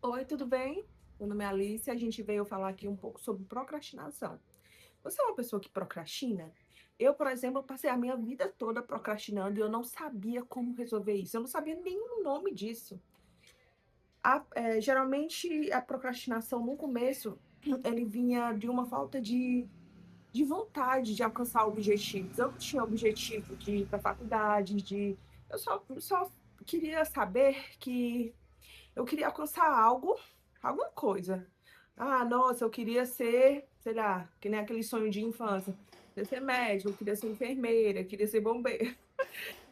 Oi, tudo bem? Meu nome é Alice e a gente veio falar aqui um pouco sobre procrastinação. Você é uma pessoa que procrastina? Eu, por exemplo, passei a minha vida toda procrastinando e eu não sabia como resolver isso. Eu não sabia nenhum nome disso. Geralmente, a procrastinação no começo, ele vinha de uma falta de vontade de alcançar objetivos. Eu não tinha objetivo de ir para a faculdade, eu só queria saber que eu queria alcançar algo, alguma coisa. Ah, nossa, eu queria ser, sei lá, que nem aquele sonho de infância. Queria ser médico, eu queria ser enfermeira, queria ser bombeiro.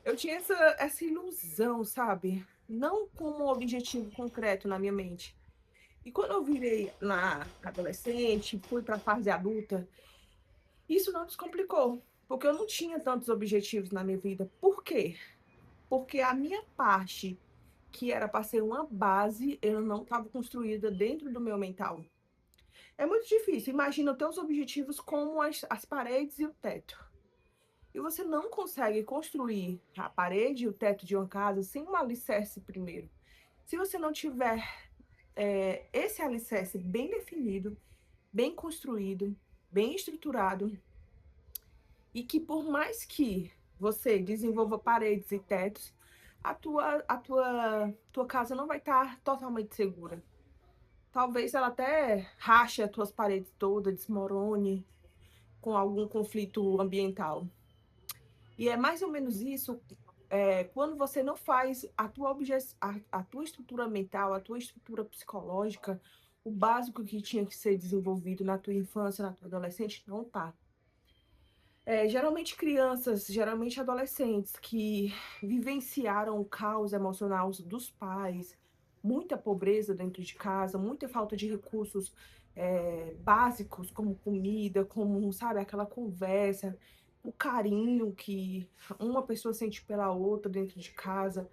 Eu tinha essa ilusão, sabe? Não como um objetivo concreto na minha mente. E quando eu virei na adolescente, fui para a fase adulta, isso não descomplicou, porque eu não tinha tantos objetivos na minha vida. Por quê? Porque a minha parte que era para ser uma base, ela não estava construída dentro do meu mental. É muito difícil. Imagina os teus objetivos como as paredes e o teto. E você não consegue construir a parede e o teto de uma casa sem um alicerce primeiro. Se você não tiver esse alicerce bem definido, bem construído, bem estruturado, e que por mais que você desenvolva paredes e tetos, a tua casa não vai estar totalmente segura. Talvez ela até rache as tuas paredes todas, desmorone com algum conflito ambiental. E é mais ou menos isso, quando você não faz a tua estrutura mental, a tua estrutura psicológica, o básico que tinha que ser desenvolvido na tua infância, na tua adolescente, não tá. Geralmente adolescentes que vivenciaram o caos emocional dos pais, muita pobreza dentro de casa, muita falta de recursos, básicos, como comida, como, sabe, aquela conversa, o carinho que uma pessoa sente pela outra dentro de casa,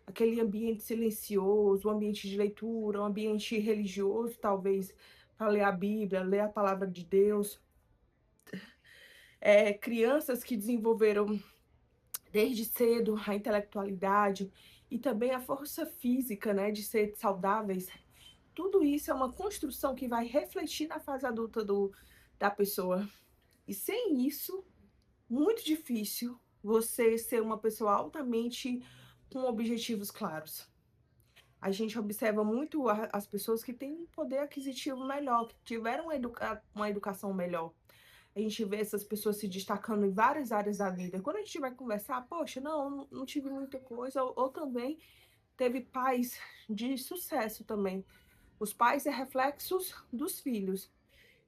aquele ambiente silencioso, um ambiente de leitura, um ambiente religioso, talvez, para ler a Bíblia, ler a palavra de Deus. Crianças que desenvolveram desde cedo a intelectualidade e também a força física, né, de ser saudáveis. Tudo isso é uma construção que vai refletir na fase adulta da pessoa. E sem isso, muito difícil você ser uma pessoa altamente com objetivos claros. A gente observa muito as pessoas que têm um poder aquisitivo melhor, que tiveram uma educação melhor. A gente vê essas pessoas se destacando em várias áreas da vida. Quando a gente vai conversar, poxa, não tive muita coisa, ou também teve pais de sucesso também. Os pais é reflexos dos filhos,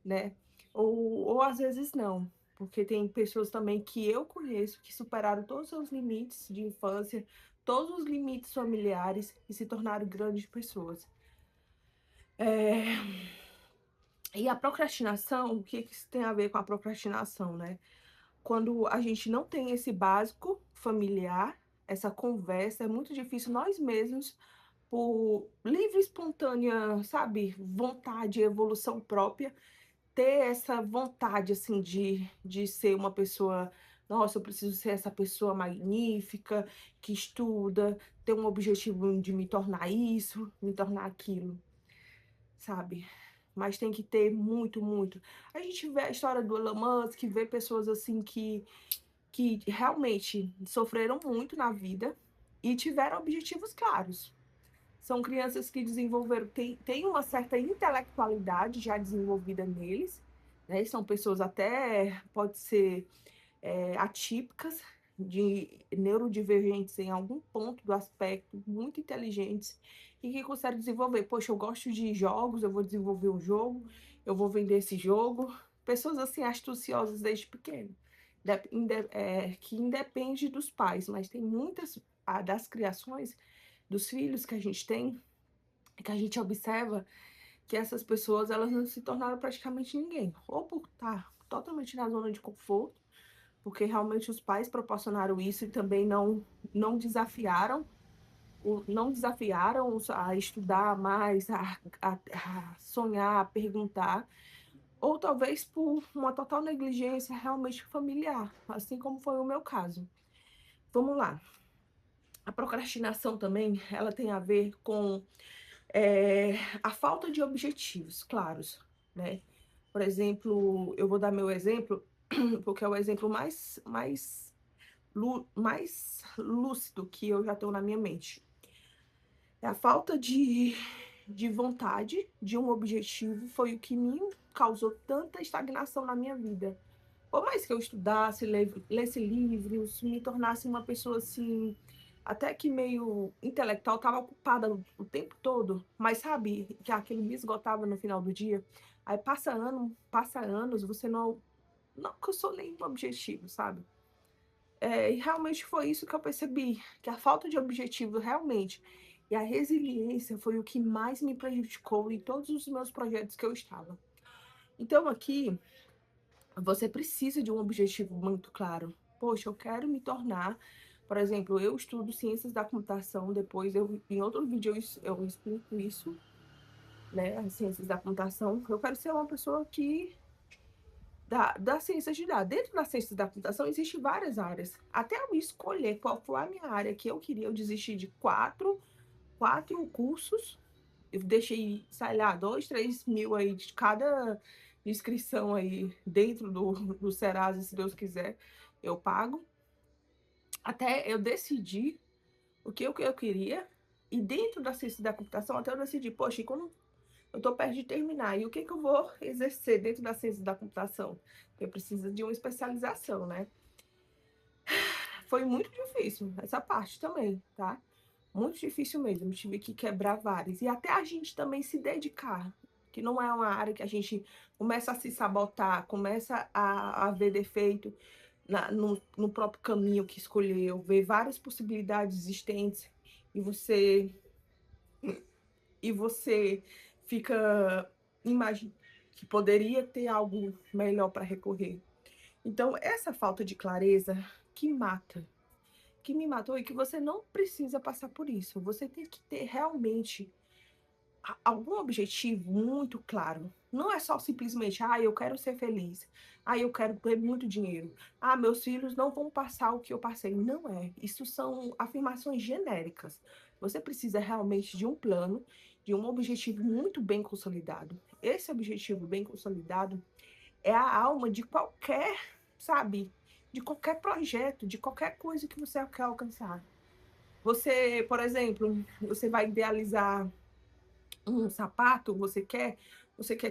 né? Ou às vezes não, porque tem pessoas também que eu conheço que superaram todos os seus limites de infância, todos os limites familiares e se tornaram grandes pessoas. É, E a procrastinação, o que que isso tem a ver com a procrastinação, né? Quando a gente não tem esse básico familiar, essa conversa, é muito difícil nós mesmos, por livre e espontânea, sabe, vontade, evolução própria, ter essa vontade, assim, de ser uma pessoa, nossa, eu preciso ser essa pessoa magnífica, que estuda, ter um objetivo de me tornar isso, me tornar aquilo, sabe? Mas tem que ter muito, muito. A gente vê a história do Elon Musk, vê pessoas assim que realmente sofreram muito na vida e tiveram objetivos claros. São crianças que desenvolveram, tem uma certa intelectualidade já desenvolvida neles, né? São pessoas até, pode ser, atípicas, de neurodivergentes em algum ponto do aspecto, muito inteligentes e que conseguem desenvolver. Poxa, eu gosto de jogos, eu vou desenvolver um jogo, eu vou vender esse jogo. Pessoas assim astuciosas desde pequeno, que independe dos pais, mas tem muitas das criações dos filhos que a gente tem, que a gente observa que essas pessoas elas não se tornaram praticamente ninguém, ou por estar totalmente na zona de conforto, porque realmente os pais proporcionaram isso e também não desafiaram não desafiaram-os a estudar mais, a sonhar, a perguntar, ou talvez por uma total negligência realmente familiar, assim como foi o meu caso. Vamos lá. A procrastinação também, ela tem a ver com A falta de objetivos claros, né. Por exemplo, eu vou dar meu exemplo, porque é o exemplo mais lúcido que eu já tenho na minha mente. É a falta de vontade, de um objetivo, foi o que me causou tanta estagnação na minha vida. Por mais que eu estudasse, lesse livros, me tornasse uma pessoa, assim, até que meio intelectual, estava ocupada o tempo todo, mas sabe, que aquilo me esgotava no final do dia. Aí passa anos, você não alcançou nenhum objetivo, sabe. E realmente foi isso que eu percebi, que a falta de objetivo realmente e a resiliência foi o que mais me prejudicou em todos os meus projetos que eu estava. Então aqui, você precisa de um objetivo muito claro. Poxa, eu quero me tornar, por exemplo, eu estudo ciências da computação, depois em outro vídeo eu explico isso, né, as ciências da computação. Eu quero ser uma pessoa que da ciência de dados. Dentro da ciência da computação existem várias áreas. Até eu escolher qual foi a minha área que eu queria, eu desisti de quatro cursos. Eu deixei, sei lá, 2, 3 mil aí de cada inscrição aí dentro do Serasa, se Deus quiser, eu pago. Até eu decidir o que eu queria, e dentro da ciência da computação até eu decidi: "Poxa, e quando eu estou perto de terminar, e o que que eu vou exercer dentro da ciência da computação?". Eu preciso de uma especialização, né. Foi muito difícil essa parte também, tá. Muito difícil mesmo, tive que quebrar várias. E até a gente também se dedicar, que não é uma área que a gente começa a se sabotar, começa a ver defeito no próprio caminho que escolheu, ver várias possibilidades existentes, e você fica imagi que poderia ter algo melhor para recorrer. Então essa falta de clareza que mata, que me matou, e que você não precisa passar por isso. Você tem que ter realmente algum objetivo muito claro. Não é só simplesmente: "Ah, eu quero ser feliz. Ah, eu quero ter muito dinheiro. Ah, meus filhos não vão passar o que eu passei". Não é. Isso são afirmações genéricas. Você precisa realmente de um plano, de um objetivo muito bem consolidado. Esse objetivo bem consolidado é a alma de qualquer, sabe, de qualquer projeto, de qualquer coisa que você quer alcançar. Você, por exemplo, você vai idealizar um sapato, você quer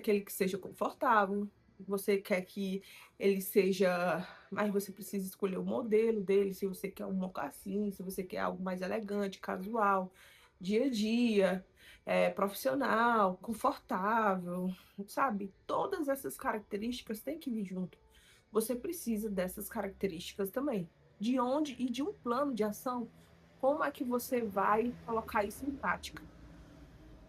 que ele seja confortável, você quer que ele seja, mas você precisa escolher o modelo dele, se você quer um mocassim, se você quer algo mais elegante, casual, dia a dia, profissional, confortável, sabe. Todas essas características têm que vir junto. Você precisa dessas características também. De onde e de um plano de ação, como é que você vai colocar isso em prática.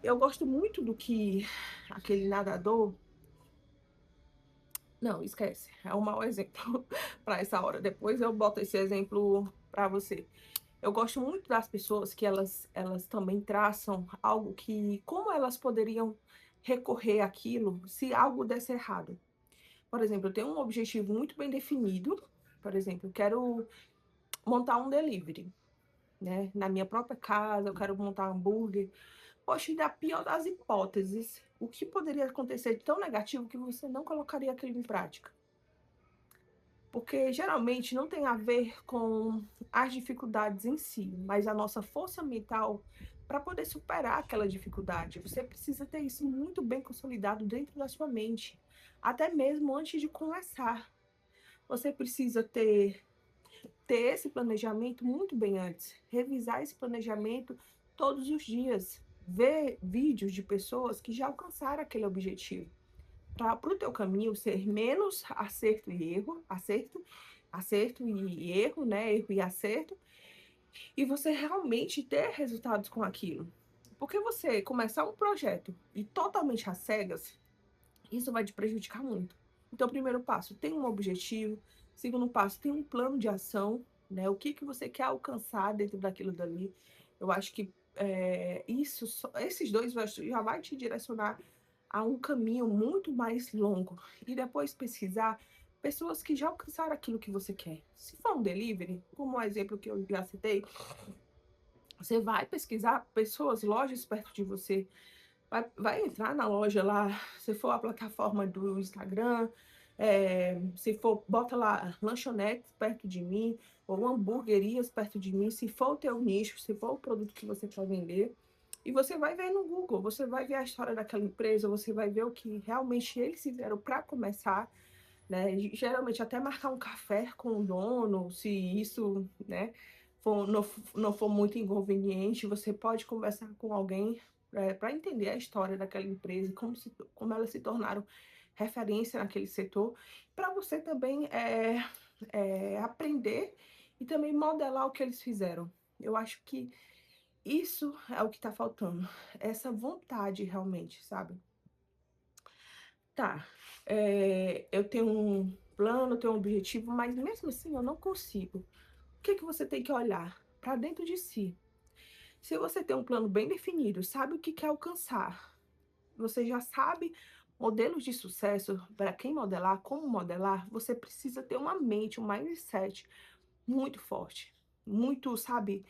Eu gosto muito do que aquele nadador, não, esquece, é um mau exemplo para essa hora, depois eu boto esse exemplo para você. Eu gosto muito das pessoas que elas também traçam algo que como elas poderiam recorrer àquilo se algo desse errado. Por exemplo, eu tenho um objetivo muito bem definido, por exemplo, eu quero montar um delivery, né, na minha própria casa, eu quero montar hambúrguer. Poxa, e da pior das hipóteses, o que poderia acontecer de tão negativo que você não colocaria aquilo em prática? Porque geralmente não tem a ver com as dificuldades em si, mas a nossa força mental para poder superar aquela dificuldade. Você precisa ter isso muito bem consolidado dentro da sua mente, até mesmo antes de começar. Você precisa ter esse planejamento muito bem antes, revisar esse planejamento todos os dias, ver vídeos de pessoas que já alcançaram aquele objetivo, para o teu caminho ser menos acerto e erro, acerto e erro, né, erro e acerto, e você realmente ter resultados com aquilo. Porque você começar um projeto e totalmente às cegas, isso vai te prejudicar muito. Então, primeiro passo, tem um objetivo. Segundo passo, tem um plano de ação, né? O que que você quer alcançar dentro daquilo dali. Eu acho que esses dois já vai te direcionar a um caminho muito mais longo. E depois pesquisar pessoas que já alcançaram aquilo que você quer. Se for um delivery, como o exemplo que eu já citei, Você vai pesquisar pessoas, lojas perto de você, vai entrar na loja lá, se for a plataforma do Instagram, se for, bota lá lanchonetes perto de mim, ou hamburguerias perto de mim, se for o teu nicho, se for o produto que você quer vender, e você vai ver no Google, você vai ver a história daquela empresa, você vai ver o que realmente eles fizeram para começar, né? Geralmente até marcar um café com o dono, se isso, né, não for muito inconveniente, você pode conversar com alguém para entender a história daquela empresa, como elas se tornaram referência naquele setor, para você também aprender e também modelar o que eles fizeram. Eu acho que isso é o que está faltando, essa vontade realmente, sabe? Tá, eu tenho um plano, tenho um objetivo, mas mesmo assim eu não consigo. O que que você tem que olhar? Para dentro de si. Se você tem um plano bem definido, sabe o que quer alcançar, você já sabe modelos de sucesso para quem modelar, como modelar, você precisa ter uma mente, um mindset muito forte, muito, sabe,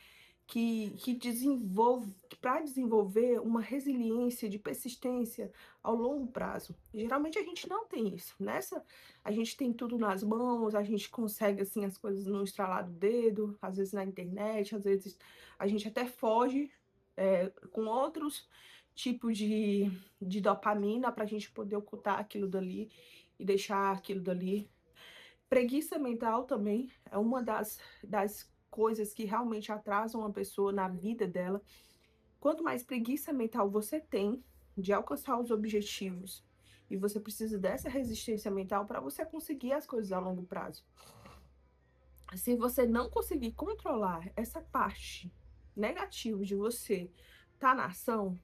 que desenvolve, para desenvolver uma resiliência de persistência ao longo prazo. Geralmente a gente não tem isso. Nessa, a gente tem tudo nas mãos, a gente consegue assim as coisas no estralar do dedo, às vezes na internet, às vezes a gente até foge com outros tipos de dopamina para a gente poder ocultar aquilo dali e deixar aquilo dali. Preguiça mental também é uma das coisas que realmente atrasam a pessoa na vida dela. Quanto mais preguiça mental você tem de alcançar os objetivos, e você precisa dessa resistência mental para você conseguir as coisas a longo prazo. Se você não conseguir controlar essa parte negativa de você estar na ação,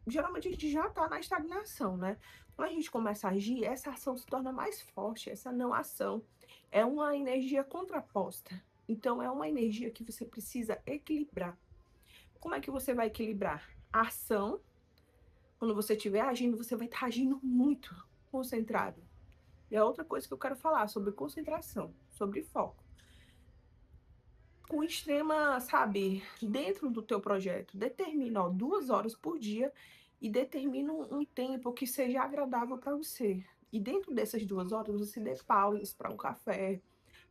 geralmente a gente já está na estagnação, né? Quando a gente começa a agir, essa ação se torna mais forte, essa não ação é uma energia contraposta. Então, é uma energia que você precisa equilibrar. Como é que você vai equilibrar? A ação, quando você estiver agindo, você vai estar agindo muito concentrado. E a outra coisa que eu quero falar sobre concentração, sobre foco. Com extrema, sabe, dentro do teu projeto, determina, ó, 2 horas por dia e determina um tempo que seja agradável para você. E dentro dessas 2 horas, você dê pausas para um café,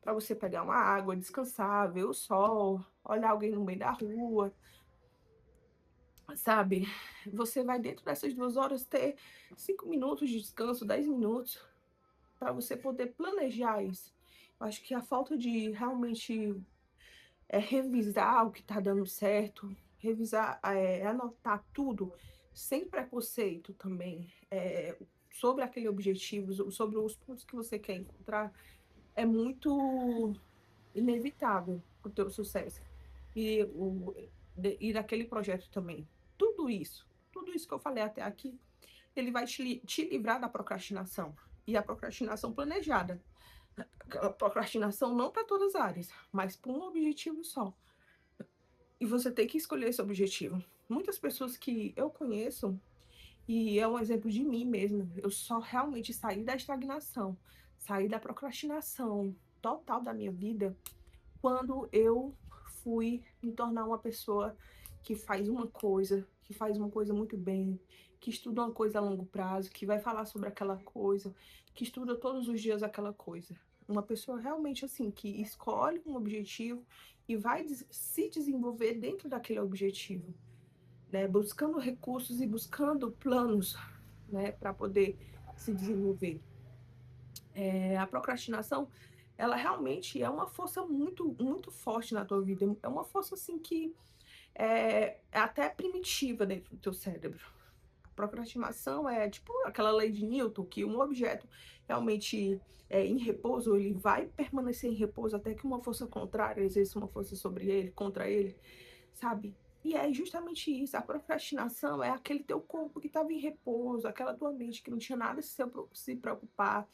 para você pegar uma água, descansar, ver o sol, olhar alguém no meio da rua, sabe? Você vai dentro dessas 2 horas ter 5 minutos de descanso, 10 minutos, para você poder planejar isso. Eu acho que a falta de realmente revisar o que está dando certo, revisar, anotar tudo, sem preconceito também, sobre aquele objetivo, sobre os pontos que você quer encontrar, é muito inevitável para o teu sucesso. E, e daquele projeto também. Tudo isso que eu falei até aqui, ele vai te livrar da procrastinação. E a procrastinação planejada. A procrastinação não para todas as áreas, mas para um objetivo só. E você tem que escolher esse objetivo. Muitas pessoas que eu conheço, e é um exemplo de mim mesmo, eu só realmente saí da estagnação, saí da procrastinação total da minha vida quando eu fui me tornar uma pessoa que faz uma coisa muito bem, que estuda uma coisa a longo prazo, que vai falar sobre aquela coisa, que estuda todos os dias aquela coisa. Uma pessoa realmente assim, que escolhe um objetivo e vai se desenvolver dentro daquele objetivo, né? Buscando recursos e buscando planos, né, para poder se desenvolver. A procrastinação, ela realmente é uma força muito, muito forte na tua vida. É uma força assim que é até primitiva dentro do teu cérebro. A procrastinação é tipo aquela lei de Newton, que um objeto realmente em repouso, ele vai permanecer em repouso até que uma força contrária exerça uma força sobre ele, contra ele, sabe? E é justamente isso, a procrastinação é aquele teu corpo que estava em repouso, aquela tua mente que não tinha nada a se preocupar,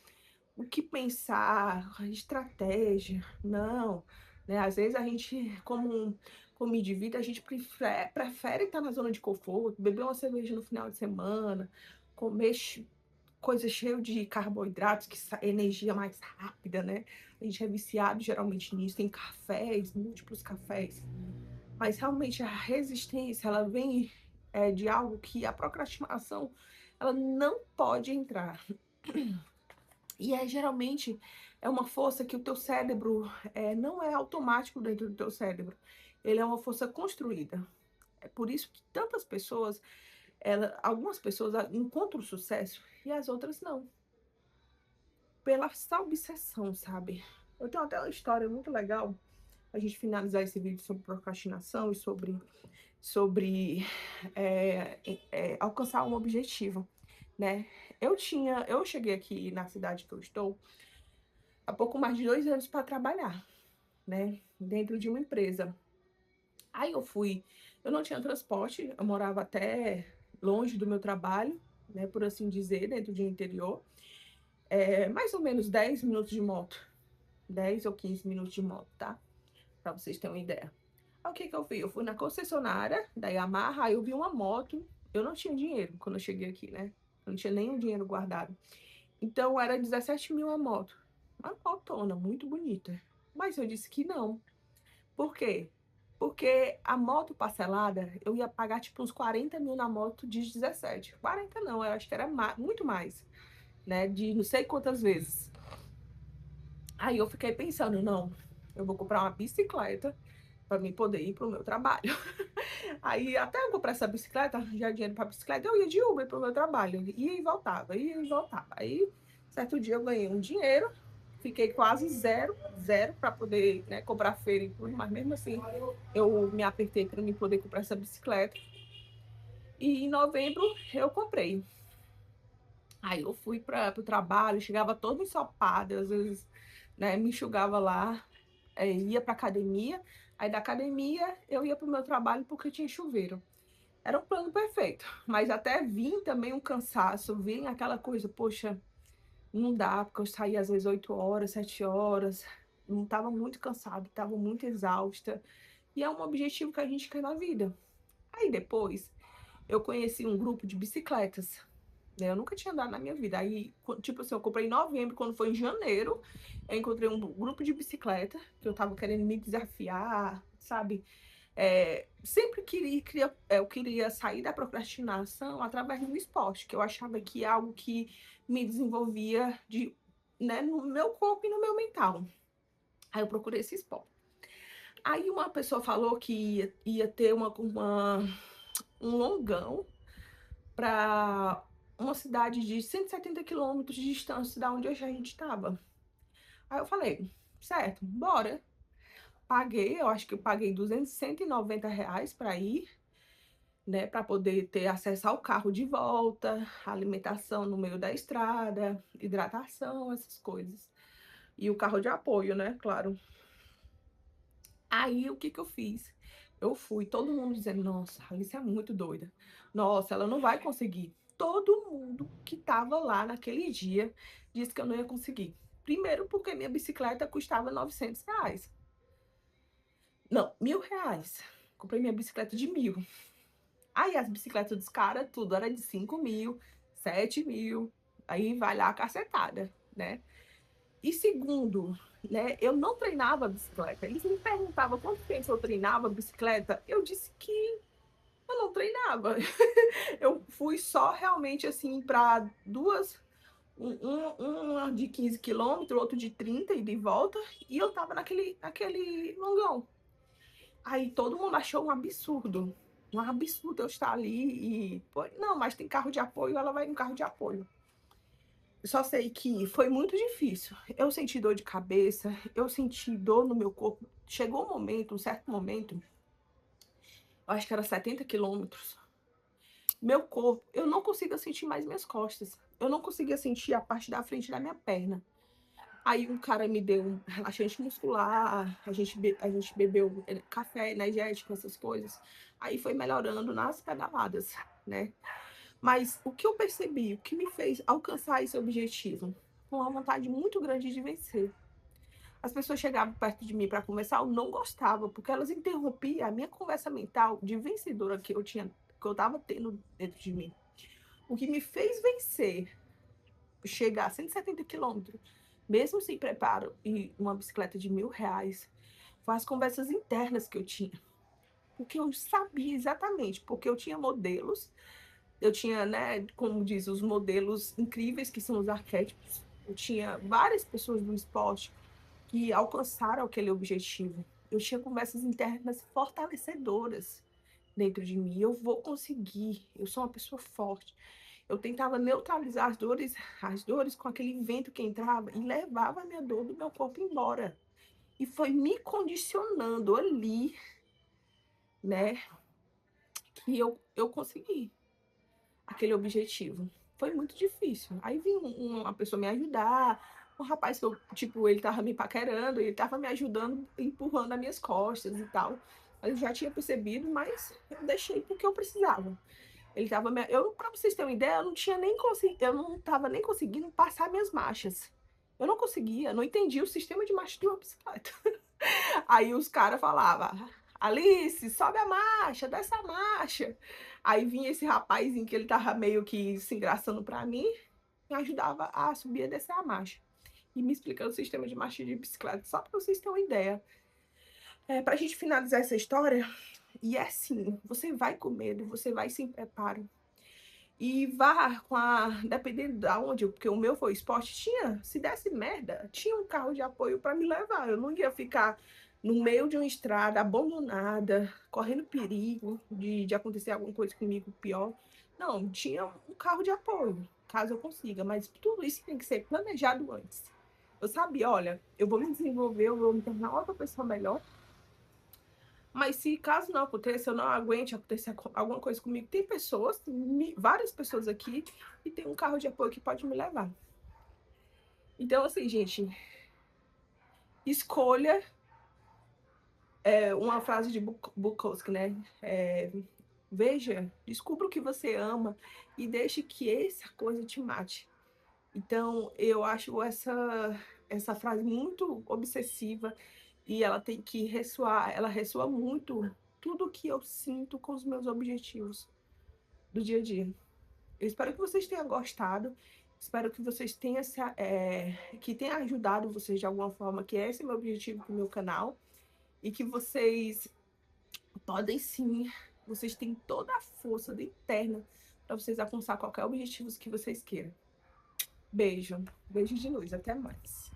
o que pensar, estratégia, não, né, às vezes a gente, como indivíduo, a gente prefere estar na zona de conforto, beber uma cerveja no final de semana, comer coisas cheias de carboidratos, que energia mais rápida, né, a gente é viciado geralmente nisso, tem cafés, múltiplos cafés. Mas realmente a resistência, ela vem, de algo que a procrastinação, ela não pode entrar. E é geralmente é uma força que o teu cérebro, não é automático dentro do teu cérebro, ele é uma força construída. É por isso que tantas pessoas, algumas pessoas encontram sucesso e as outras não, pela essa obsessão, sabe. Eu tenho até uma história muito legal, pra gente finalizar esse vídeo sobre procrastinação e sobre, alcançar um objetivo, né. Eu cheguei aqui na cidade que eu estou há pouco mais de 2 anos para trabalhar, né, dentro de uma empresa. Aí eu não tinha transporte, eu morava até longe do meu trabalho, né, por assim dizer, dentro de um interior, mais ou menos 10 minutos de moto, 10 ou 15 minutos de moto, tá, pra vocês terem uma ideia. Aí o que que eu fiz? Eu fui na concessionária da Yamaha, aí eu vi uma moto, eu não tinha dinheiro quando eu cheguei aqui, né, eu não tinha nenhum dinheiro guardado. Então era 17.000 a moto, uma motona muito bonita, mas eu disse que não. Por quê? Porque a moto parcelada, eu ia pagar tipo uns 40.000 na moto de 17. 40 não, eu acho que era muito mais, né? De não sei quantas vezes. Aí eu fiquei pensando, não, eu vou comprar uma bicicleta para mim poder ir para o meu trabalho. Aí até eu comprar essa bicicleta, já dinheiro para bicicleta, eu ia de Uber para o meu trabalho, ia e voltava, ia e voltava. Aí certo dia eu ganhei um dinheiro, fiquei quase zero, zero para poder, né, comprar feira e tudo, mas mesmo assim eu me apertei para mim poder comprar essa bicicleta. E em novembro eu comprei. Aí eu fui para o trabalho, chegava toda ensopada, às vezes, né, me enxugava lá, ia para academia, aí da academia eu ia para o meu trabalho porque tinha chuveiro. Era um plano perfeito, mas até vir também um cansaço, vir aquela coisa, poxa, não dá, porque eu saía às vezes 8 horas, 7 horas, não estava muito cansada, estava muito exausta, e é um objetivo que a gente quer na vida. Aí depois, eu conheci um grupo de bicicletas, né, eu nunca tinha andado na minha vida, aí, tipo assim, eu comprei em novembro, quando foi em janeiro, eu encontrei um grupo de bicicleta, que eu estava querendo me desafiar, sabe, sempre eu queria sair da procrastinação através do esporte, que eu achava que é algo que me desenvolvia né, no meu corpo e no meu mental. Aí eu procurei esse esporte. Aí uma pessoa falou que ia ter um longão para uma cidade de 170 quilômetros de distância da onde a gente estava. Aí eu falei, certo, bora. Paguei, eu acho que eu paguei 190 reais para ir, né, para poder ter acesso ao carro de volta, alimentação no meio da estrada, hidratação, essas coisas. E o carro de apoio, né, claro. Aí o que que eu fiz? Eu fui, todo mundo dizendo: "Nossa, a Alice é muito doida. Nossa, ela não vai conseguir". Todo mundo que estava lá naquele dia disse que eu não ia conseguir. Primeiro porque minha bicicleta custava R$ 900. Não, R$ 1.000. Comprei minha bicicleta de 1.000. Aí as bicicletas dos caras, tudo era de 5.000, 7.000, aí vai lá a cacetada, né. E segundo, né, eu não treinava bicicleta, eles me perguntavam quanto tempo eu treinava bicicleta, eu disse que eu não treinava. Eu fui só realmente, assim, para 2, uma de 15 quilômetros, outro de 30 ida e de volta, e eu estava naquele longão. Aí todo mundo achou um absurdo eu estar ali e pô, não, mas tem carro de apoio, ela vai no carro de apoio. Eu só sei que foi muito difícil. Eu senti dor de cabeça, eu senti dor no meu corpo. Chegou um momento, um certo momento, eu acho que era 70 quilômetros, meu corpo, eu não conseguia sentir mais minhas costas. Eu não conseguia sentir a parte da frente da minha perna. Aí um cara me deu um relaxante muscular, a gente bebeu, café energético, essas coisas. Aí foi melhorando nas pedaladas, né. Mas o que eu percebi, o que me fez alcançar esse objetivo? Uma vontade muito grande de vencer. As pessoas chegavam perto de mim para conversar, eu não gostava, porque elas interrompiam a minha conversa mental de vencedora que eu estava tendo dentro de mim. O que me fez vencer, chegar a 170 quilômetros, mesmo sem preparo e uma bicicleta de R$ 1.000, foi as conversas internas que eu tinha. porque eu sabia exatamente, porque eu tinha modelos, eu tinha, né, como diz, os modelos incríveis que são os arquétipos. Eu tinha várias pessoas do esporte que alcançaram aquele objetivo. Eu tinha conversas internas fortalecedoras dentro de mim. Eu vou conseguir, eu sou uma pessoa forte. Eu tentava neutralizar as dores com aquele vento que entrava e levava a minha dor do meu corpo embora. E foi me condicionando ali, né, que eu consegui aquele objetivo. Foi muito difícil. Aí vinha uma pessoa me ajudar, um rapaz que eu, tipo, ele estava me paquerando, ele estava me ajudando, empurrando as minhas costas e tal. Eu já tinha percebido, mas eu deixei porque eu precisava. Ele estava me... Eu, para vocês terem uma ideia, eu não estava nem conseguindo passar minhas marchas. Eu não conseguia, não entendia o sistema de marcha de uma bicicleta. Aí os caras falavam, Alice, sobe a marcha, desce a marcha. Aí vinha esse rapazinho que ele tava meio que se engraçando pra mim, me ajudava a subir e descer a marcha. E me explicando o sistema de marcha de bicicleta, só pra vocês terem uma ideia. Pra gente finalizar essa história, e é assim, você vai com medo, você vai sem preparo. E vá com a... Dependendo de onde, porque o meu foi esporte, tinha, se desse merda, tinha um carro de apoio para me levar. Eu não ia ficar no meio de uma estrada, abandonada, correndo perigo de acontecer alguma coisa comigo pior. Não, tinha um carro de apoio, caso eu consiga, mas tudo isso tem que ser planejado antes. Eu sabia, olha, eu vou me desenvolver, eu vou me tornar outra pessoa melhor, mas se caso não aconteça, eu não aguente acontecer alguma coisa comigo, tem pessoas, várias pessoas aqui, e tem um carro de apoio que pode me levar. Então, assim, gente, escolha uma frase de Bukowski, né? Veja, descubra o que você ama e deixe que essa coisa te mate. Então, eu acho essa frase muito obsessiva e ela tem que ressoar, ela ressoa muito tudo que eu sinto com os meus objetivos do dia a dia. Eu espero que vocês tenham gostado, espero que vocês tenham que tenha ajudado vocês de alguma forma, que esse é o meu objetivo com o meu canal, e que vocês podem sim, vocês têm toda a força interna para vocês alcançar qualquer objetivo que vocês queiram. Beijo, beijo de luz, até mais.